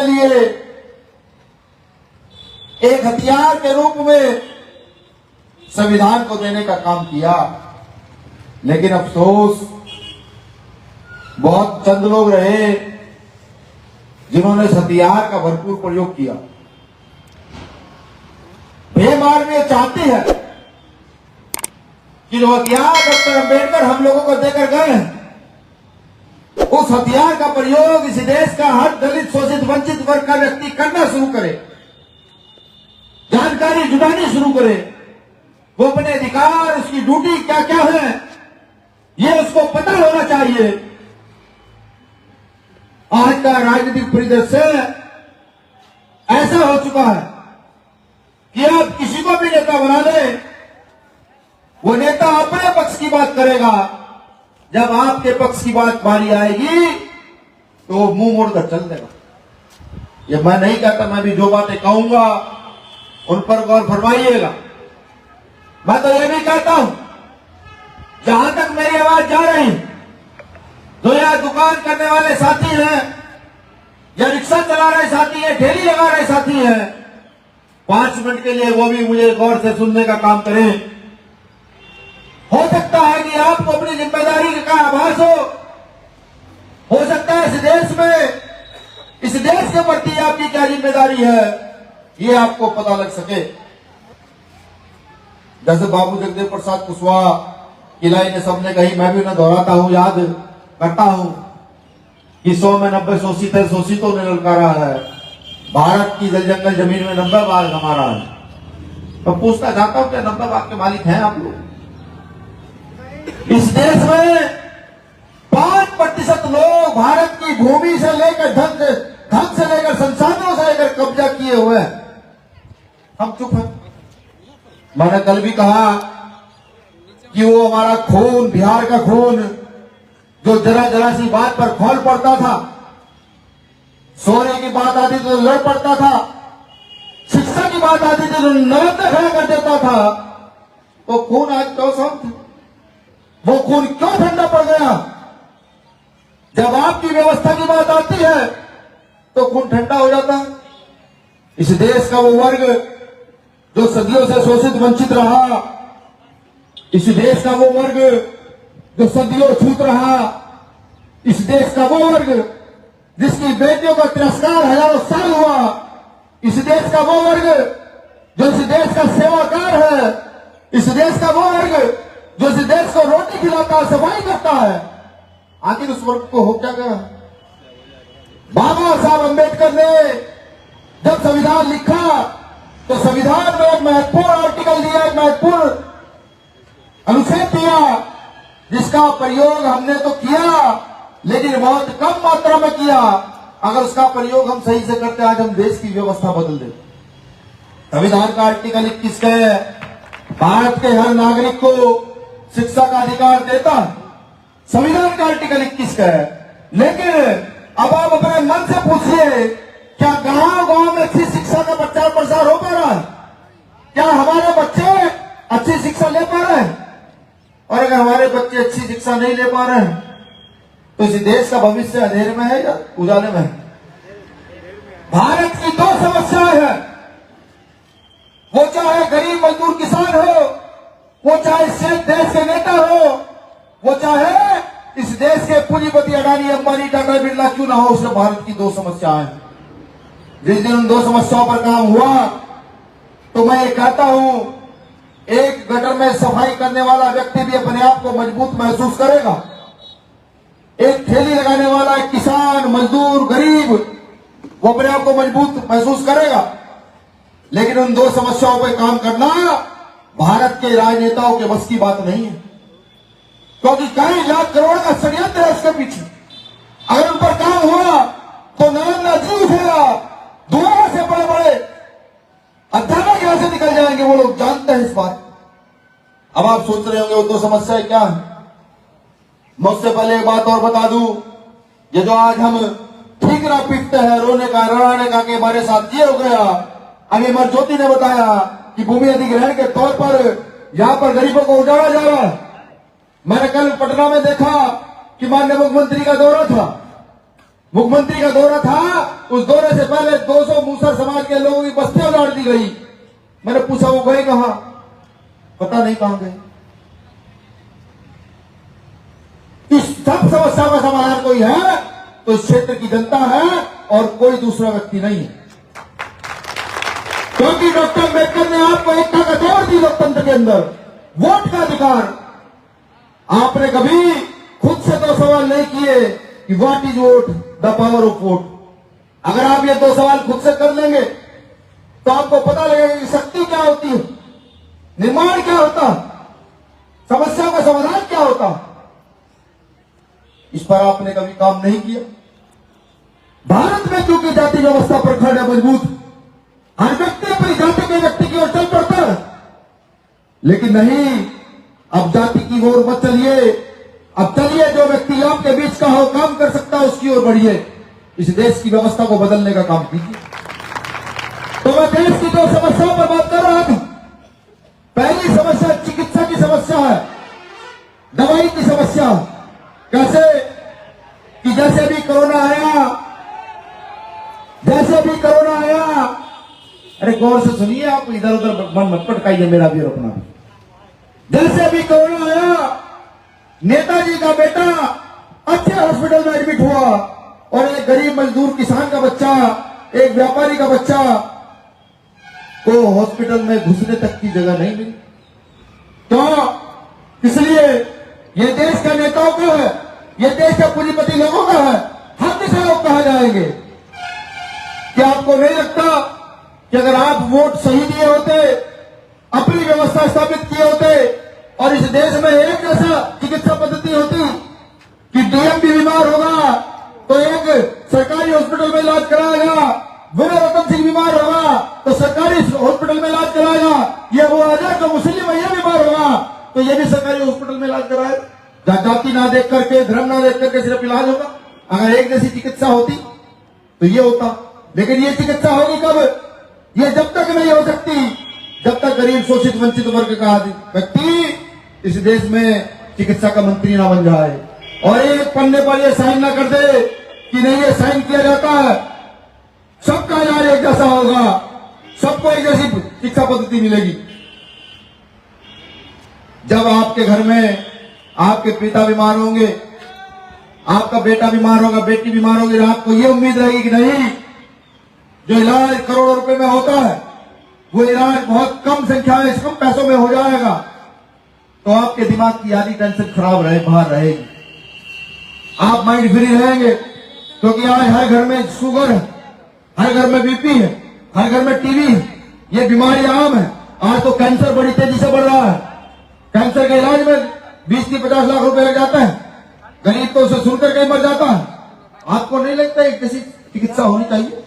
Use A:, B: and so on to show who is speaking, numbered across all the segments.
A: लिए एक हथियार के रूप में संविधान को देने का काम किया। लेकिन अफसोस, बहुत चंद लोग रहे जिन्होंने इस हथियार का भरपूर प्रयोग किया। भीम आर्मी चाहती है कि जो हथियार डॉक्टर अंबेडकर हम लोगों को देकर गए हैं, उस हथियार का प्रयोग इस देश का हर दलित, शोषित, वंचित वर्ग का व्यक्ति करना शुरू करे, जानकारी जुटानी शुरू करे। वो अपने अधिकार, उसकी ड्यूटी क्या क्या है, ये उसको पता होना चाहिए। आज का राजनीतिक परिदृश्य ऐसा हो चुका है कि आप किसी को भी नेता बना दे, वो नेता अपने पक्ष की बात करेगा। जब आपके पक्ष की बात बारी आएगी तो मुंह मोड़कर चल देगा। ये मैं नहीं कहता, मैं भी जो बातें कहूंगा उन पर गौर फरमाइएगा। मैं तो ये भी कहता हूं, जहां तक मेरी आवाज जा रही, जो यहां दुकान करने वाले साथी हैं, या रिक्शा चला रहे साथी हैं, ठेली लगा रहे साथी हैं, 5 मिनट के लिए वो भी मुझे गौर से सुनने का काम करें। हो सकता है कि आपको अपनी जिम्मेदारी का आभास हो सकता है इस देश में, इस देश के प्रति आपकी क्या जिम्मेदारी है, ये आपको पता लग सके। जैसे बाबू जगदेव प्रसाद कुशवाहा की लाइन सबने कही, मैं भी उन्हें दोहराता हूं, याद करता हूं कि 100 में 90 शोषित है, शोषितों ने ललकारा है, भारत की जल जंगल जमीन में 90 भाग हमारा है। तो पूछना चाहता हूं, क्या 90 भाग के मालिक हैं आप लोग? इस देश में 5% लोग भारत की भूमि से लेकर धन से लेकर संसाधनों से लेकर कब्जा किए हुए हैं। हम चुप हैं। मैंने कल भी कहा कि वो हमारा खून, बिहार का खून, जो जरा जरा सी बात पर खौल पड़ता था, सोने की बात आती तो लड़ पड़ता था, शिक्षा की बात आती थी तो नरत्न खड़ा कर देता था, तो खून आज क्यों शांत है? वो खून क्यों ठंडा पड़ गया? जब आपकी व्यवस्था की बात आती है तो खून ठंडा हो जाता है। इस देश का वो वर्ग जो सदियों से शोषित वंचित रहा, इस देश का वो वर्ग जो सदियों छूत रहा, इस देश का वो वर्ग जिसकी बेटियों का तिरस्कार हजारों साल हुआ, इस देश का वो वर्ग जो इस देश का सेवाकार है, इस देश का वो वर्ग जो इस देश को रोटी खिलाता है, सफाई करता है, आखिर उस वर्ग को हो क्या गया? बाबा साहब अंबेडकर ने जब संविधान लिखा तो संविधान में एक महत्वपूर्ण आर्टिकल दिया, एक महत्वपूर्ण अनुच्छेद दिया, जिसका प्रयोग हमने तो किया लेकिन बहुत कम मात्रा में किया। अगर उसका प्रयोग हम सही से करते, आज हम देश की व्यवस्था बदल देते। संविधान का आर्टिकल 21 है, भारत के हर नागरिक को शिक्षा का अधिकार देता है। संविधान का आर्टिकल 21 है। लेकिन अब आप अपने मन से पूछिए, क्या गांव-गांव में अच्छी शिक्षा का प्रचार प्रसार हो पा रहा है? क्या हमारे बच्चे अच्छी शिक्षा ले पा रहे हैं? और अगर हमारे बच्चे अच्छी शिक्षा नहीं ले पा रहे हैं तो इस देश का भविष्य अंधेरे में है या उजाले में है? भारत की 2 समस्याएं हैं, वो चाहे गरीब मजदूर किसान हो, वो चाहे सिर्फ देश के नेता हो, वो चाहे इस देश के पूंजीपति अडानी, अंबानी, टाटा, बिरला क्यों ना हो, उसमें भारत की 2 समस्याएं हैं। जिस दिन उन 2 समस्याओं पर काम हुआ तो मैं ये कहता हूं, एक गटर में सफाई करने वाला व्यक्ति भी अपने आप को मजबूत महसूस करेगा, एक ठेली लगाने वाला, एक किसान, मजदूर, गरीब, वो अपने आप को मजबूत महसूस करेगा। लेकिन उन 2 समस्याओं पर काम करना भारत के राजनेताओं के बस की बात नहीं है, क्योंकि कई लाख करोड़ का षड्यंत्र है उसके पीछे। अगर उन पर काम हुआ तो नरेंद्र जी उठेगा, दुनिया से बड़े बड़े अध्यापक यहां से निकल जाएंगे, वो लोग जानते हैं इस बात। अब आप सोच रहे होंगे वो 2 समस्याएं क्या है? मैं उससे पहले एक बात और बता दूं, ये जो आज हम ठीकरा पीटते हैं, रोने का, रड़ाने का कि हमारे साथ ये हो गया। अभी अमर ज्योति ने बताया कि भूमि अधिग्रहण के तौर पर यहां पर गरीबों को उजाड़ा जा रहा है। मैंने कल पटना में देखा कि माननीय मुख्यमंत्री का दौरा था, मुख्यमंत्री का दौरा था, उस दौरे से पहले पूछा वो गए कहां, पता नहीं कहां गए। इस सब समस्या का समाधान कोई है तो इस क्षेत्र की जनता है और कोई दूसरा व्यक्ति नहीं है, क्योंकि डॉक्टर अम्बेडकर ने आपको एकता का दौर दी लोकतंत्र के अंदर, वोट का अधिकार। आपने कभी खुद से 2 सवाल नहीं किए कि what is vote, the power of vote. अगर आप ये 2 सवाल खुद से कर लेंगे तो आपको पता लगेगा कि शक्ति क्या होती है, निर्माण क्या होता, समस्या का समाधान क्या होता। इस पर आपने कभी काम नहीं किया। भारत में क्योंकि जाति व्यवस्था प्रखर है, मजबूत, हर व्यक्ति अपनी जाति के व्यक्ति की ओर चल पड़ता है, लेकिन नहीं, अब जाति की ओर मत चलिए। अब चलिए, जो व्यक्ति आपके बीच का हो, काम कर सकता है, उसकी ओर बढ़िए। इस देश की व्यवस्था को बदलने का काम कीजिए। तो मैं देश की 2 समस्याओं पर बात कर रहा था। पहली समस्या चिकित्सा की समस्या है, दवाई की समस्या। कैसे कि जैसे भी कोरोना आया, अरे गौर से सुनिए, आप इधर उधर मन मत पटकाइए, मेरा भी और अपना भी। जैसे भी कोरोना आया, नेताजी का बेटा अच्छे हॉस्पिटल में एडमिट हुआ और एक गरीब मजदूर किसान का बच्चा, एक व्यापारी का बच्चा को हॉस्पिटल में घुसने तक की जगह नहीं मिली। तो इसलिए ये देश का नेताओं का है, ये देश का पूंजीपति लोगों का है, हम किसे लोग कहा जाएंगे। क्या आपको नहीं लगता कि अगर आप वोट सही दिए होते, अपनी व्यवस्था स्थापित किए होते और इस देश में एक जैसा चिकित्सा पद्धति होती कि डीएम भी बीमार होगा तो एक सरकारी हॉस्पिटल में इलाज कराएगा, विनय रतन सिंह बीमार होगा तो सरकारी हॉस्पिटल में इलाज कराएगा, ये वो आ जाए तो मुस्लिम भैया बीमार होगा तो ये भी सरकारी हॉस्पिटल में इलाज कराएगा। जाति ना देख करके, धर्म ना देख करके सिर्फ इलाज होगा। अगर एक जैसी चिकित्सा होती तो ये होता, लेकिन ये चिकित्सा होगी कब? ये जब तक नहीं हो सकती जब तक गरीब, शोषित, वंचित वर्ग का व्यक्ति इस देश में चिकित्सा का मंत्री ना बन जाए और एक पन्ने पर ये साइन ना कर दे कि नहीं ये साइन किया जाता है, सबका इलाज एक जैसा होगा, सबको एक जैसी शिक्षा पद्धति मिलेगी। जब आपके घर में आपके पिता बीमार होंगे, आपका बेटा बीमार होगा, बेटी बीमार होगी, आपको ये उम्मीद रहेगी कि नहीं, जो इलाज करोड़ों रुपए में होता है वो इलाज बहुत कम संख्या में, कम पैसों में हो जाएगा, तो आपके दिमाग की आधी टेंशन खराब बाहर रहेगी, आप माइंड फ्री रहेंगे। क्योंकि आज हर घर में शुगर है, हर घर में बीपी है, हर घर में टीबी है, ये बीमारी आम है। आज तो कैंसर बड़ी तेजी से बढ़ रहा है, कैंसर के इलाज में 20 से 50 लाख रुपए लग जाता है, गरीब तो उसे सुनकर कहीं मर जाता है। आपको नहीं लगता एक जैसी चिकित्सा होनी चाहिए?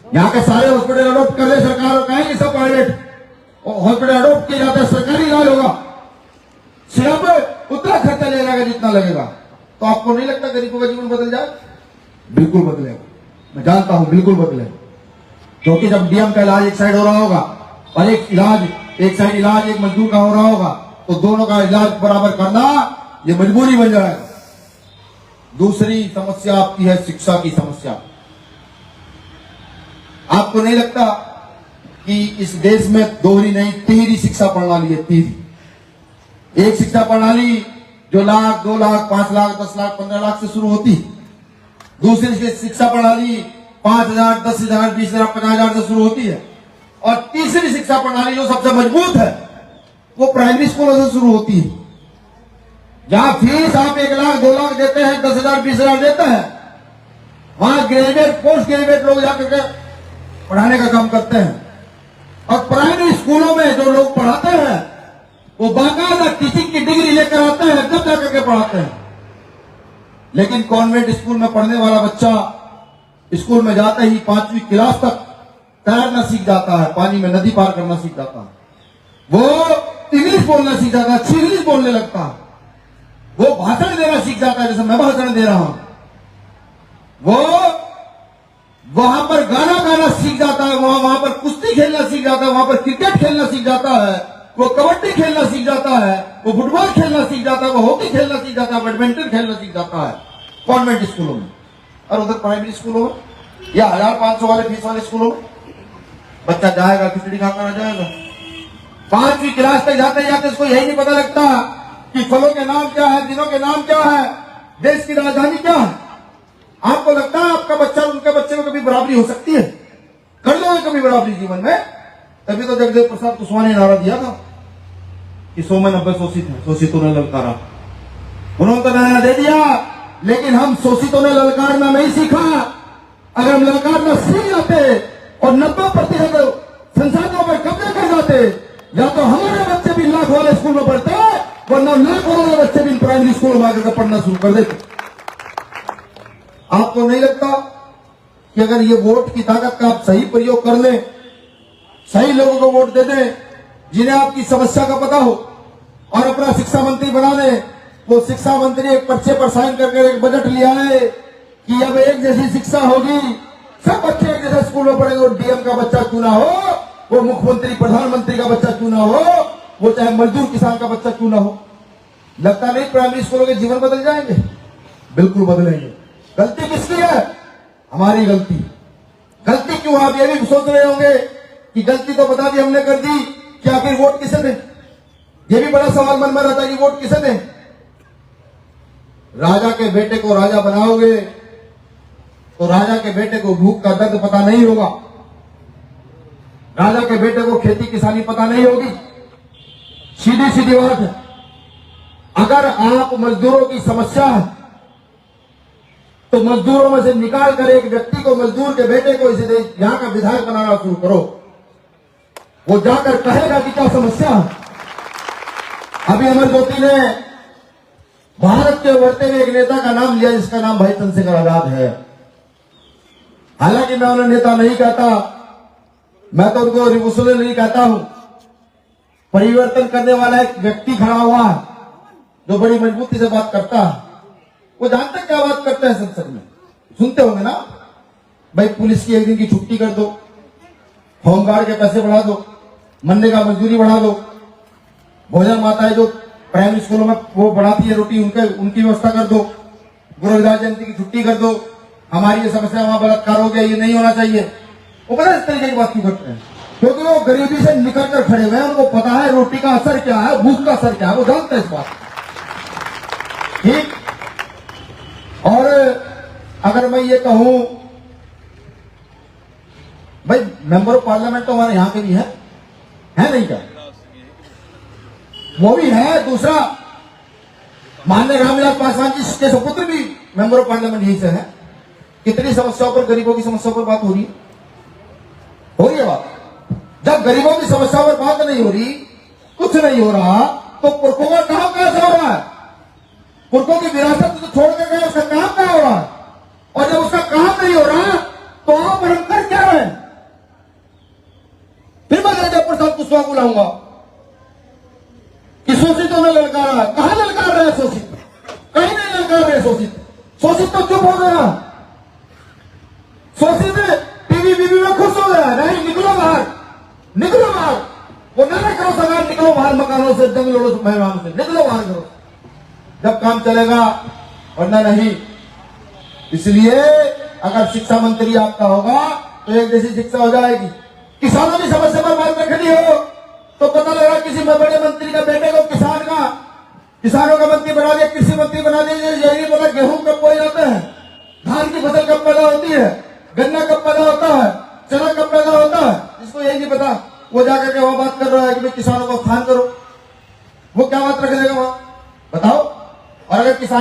A: यहाँ के सारे हॉस्पिटल अडॉप्ट कर ले सरकार और कहेंगे सब प्राइवेट हॉस्पिटल अडॉप्ट किए जाते हैं, सरकारी इलाज होगा, सिर्फ उतना खर्चा ले जाएगा जितना लगेगा, तो आपको नहीं लगता गरीबों का जीवन बदल जाए? बिल्कुल बदलेगा, मैं जानता हूं बिल्कुल बदलेगा। क्योंकि जब डीएम का इलाज एक साइड हो रहा होगा और एक साइड इलाज एक मजदूर का हो रहा होगा तो दोनों का इलाज बराबर करना ये मजबूरी बन जाएगा। दूसरी समस्या आपकी है शिक्षा की समस्या। आपको नहीं लगता कि इस देश में दोहरी नहीं, तिहरी शिक्षा प्रणाली है? तिहरी एक शिक्षा प्रणाली जो लाख, 2 लाख, 5 लाख, 10 लाख, 15 लाख से शुरू होती, दूसरी शिक्षा प्रणाली 5,000, 10,000, 20,000, 50,000 से शुरू होती है, और तीसरी शिक्षा प्रणाली जो सबसे मजबूत है वो प्राइमरी स्कूलों से शुरू होती है, जहां फीस आप 1 लाख, 2 लाख देते हैं, 10,000, 20,000 देते हैं, वहां ग्रेजुएट, पोस्ट ग्रेजुएट लोग जाकर के पढ़ाने का काम करते हैं। और प्राइमरी स्कूलों में जो लोग पढ़ाते हैं वो बाकायदा टीचिंग की डिग्री लेकर आते हैं, तब जाकर के पढ़ाते हैं। लेकिन कॉन्वेंट स्कूल में पढ़ने वाला बच्चा स्कूल में जाते ही 5वीं क्लास तक तैरना सीख जाता है, पानी में नदी पार करना सीख जाता है, वो इंग्लिश बोलना सीख जाता है, अच्छी इंग्लिश बोलने लगता है, वो भाषण देना सीख जाता है, जैसे मैं भाषण दे रहा हूं, वो वहां पर गाना सीख जाता है, वहां पर कुश्ती खेलना सीख जाता है, वहां पर क्रिकेट खेलना सीख जाता है, वो कबड्डी खेलना सीख जाता है, वो फुटबॉल खेलना सीख जाता है, वो हॉकी खेलना सीख जाता है, बैडमिंटन खेलना सीख जाता है कॉन्वेंट स्कूलों में। और उधर प्राइमरी स्कूलों में या 1,500 वाले फीस वाले स्कूलों में बच्चा जाएगा, खिचड़ी खाकर आ जाएगा, 5वीं क्लास तक जाते जाते उसको यही नहीं पता लगता कि फलों के नाम क्या है, दिनों के नाम क्या है, देश की राजधानी क्या है। आपको लगता है आपका बच्चा उनके बच्चे में कभी बराबरी हो सकती है? कर लोगे कभी बराबरी जीवन में? तभी तो जगदेव प्रसाद कुशवाहा ने नारा दिया था कि 100 में 90 शोषित है, शोषितों ने ललकारा। उन्होंने तो नारा दे दिया, लेकिन हम शोषितों ने ललकारना नहीं सीखा। अगर हम ललकारना सीख जाते और 90% संसाधनों पर कब्जा कर जाते, या तो हमारे बच्चे भी लाख वाले स्कूल में पढ़ते, वरना लाख वाले बच्चे भी प्राइमरी स्कूल में आकर पढ़ना शुरू कर देते। आपको नहीं लगता कि अगर ये वोट की ताकत का आप सही प्रयोग कर लें, सही लोगों को वोट दे दें, जिन्हें आपकी समस्या का पता हो, और अपना शिक्षा मंत्री बना दें, वो शिक्षा मंत्री एक पर्चे पर साइन करके एक बजट लिया है कि अब एक जैसी शिक्षा होगी, सब बच्चे एक जैसे स्कूल में पढ़ेंगे। डीएम का बच्चा क्यों ना हो, वो मुख्यमंत्री प्रधानमंत्री का बच्चा क्यों ना हो, वो चाहे मजदूर किसान का बच्चा क्यों ना हो। लगता नहीं प्राइमरी स्कूलों के जीवन बदल जाएंगे? बिल्कुल बदलेंगे। गलती किसकी है? हमारी गलती। गलती क्यों? आप ये भी सोच रहे होंगे कि गलती तो बता दी हमने, कर दी, कि आखिर वोट किसे दें? ये भी बड़ा सवाल मन में रहता है कि वोट किसे दें। राजा के बेटे को राजा बनाओगे तो राजा के बेटे को भूख का दर्द पता नहीं होगा, राजा के बेटे को खेती किसानी पता नहीं होगी। सीधी सीधी बात है। अगर आप मजदूरों की समस्या है तो मजदूरों में से निकाल कर एक व्यक्ति को, मजदूर के बेटे को इसे यहां का विधायक बनाना शुरू करो। वो जाकर कहेगा कि क्या समस्या है। अभी अमर ज्योति ने भारत के उभरते हुए एक नेता का नाम लिया जिसका नाम भाई चंद्रशेखर आजाद है। हालांकि मैं उन्हें नेता नहीं कहता, मैं तो उनको रिवोल्यूशनरी नहीं कहता हूं। परिवर्तन करने वाला एक व्यक्ति खड़ा हुआ है जो बड़ी मजबूती से बात करता है। वो जानते क्या बात करते हैं संसद में, सुनते होंगे ना। भाई पुलिस की एक दिन की छुट्टी कर दो, होमगार्ड के पैसे बढ़ा दो, महीने का मजदूरी बढ़ा दो, भोजन माताएं जो प्राइमरी स्कूलों में वो बढ़ाती है रोटी, उनकी व्यवस्था कर दो, गुरु रविदास जयंती की छुट्टी कर दो, हमारी ये समस्या वहां बलात्कार हो गया, ये नहीं होना चाहिए। वो पता है इस तरीके की बात क्यों करते हैं? क्योंकि वो गरीबी से निकल कर खड़े हुए हैं, उनको पता है रोटी का असर क्या है, भूख का असर क्या है, वो जानते हैं इस बात। ठीक। और अगर मैं ये कहूं, भाई मेंबर ऑफ पार्लियामेंट तो हमारे यहां के भी है नहीं क्या? वो भी है। दूसरा, माननीय रामविलास पासवान जी के सुपुत्र भी मेंबर ऑफ पार्लियामेंट यही से है। कितनी समस्याओं पर, गरीबों की समस्याओं पर बात हो रही है बात। जब गरीबों की समस्याओं पर बात नहीं हो रही, कुछ नहीं हो रहा, तो पुरखों का काम कैसे हो रहा है? पुरखों की विरासत तो छोड़ कर गए, उसका काम क्या हो रहा है? और जब उसका काम नहीं हो रहा तो आप हम कर क्या रहे? फिर मैं जगदेव प्रसाद कुशवाहा को लाऊंगा कि शोषितों ने ललकारा। कहां ललकार रहे शोषित? कहीं नहीं ललकार रहे शोषित। शोषित तो चुप हो गया, शोषित टीवी बीवी में खुश हो गया। नहीं, निकलो बाहर, निकलो बाहर। वो ना करो सरकार, निकलो बाहर मकानों से, जंगलों से, मेहमानों से, निकलो बाहर करो, जब काम चलेगा, वरना नहीं। इसलिए अगर शिक्षा मंत्री आपका होगा तो एक जैसी शिक्षा हो जाएगी। किसानों की समस्या पर बात रखनी हो तो पता लगा किसी बड़े मंत्री का बेटे को किसानों का मंत्री बना दिया, कृषि मंत्री बना दिया। यही नहीं पता गेहूं कब बोए जाते हैं, धान की फसल कब पैदा होती है, गन्ना कब पैदा होता है, चना कब पैदा होता है, इसको यही नहीं पता। वो जाकर के वहां बात कर रहा है कि भाई किसानों को स्थान करो। वो क्या बात रख लेगा वहां, बताओ? और अगर किसान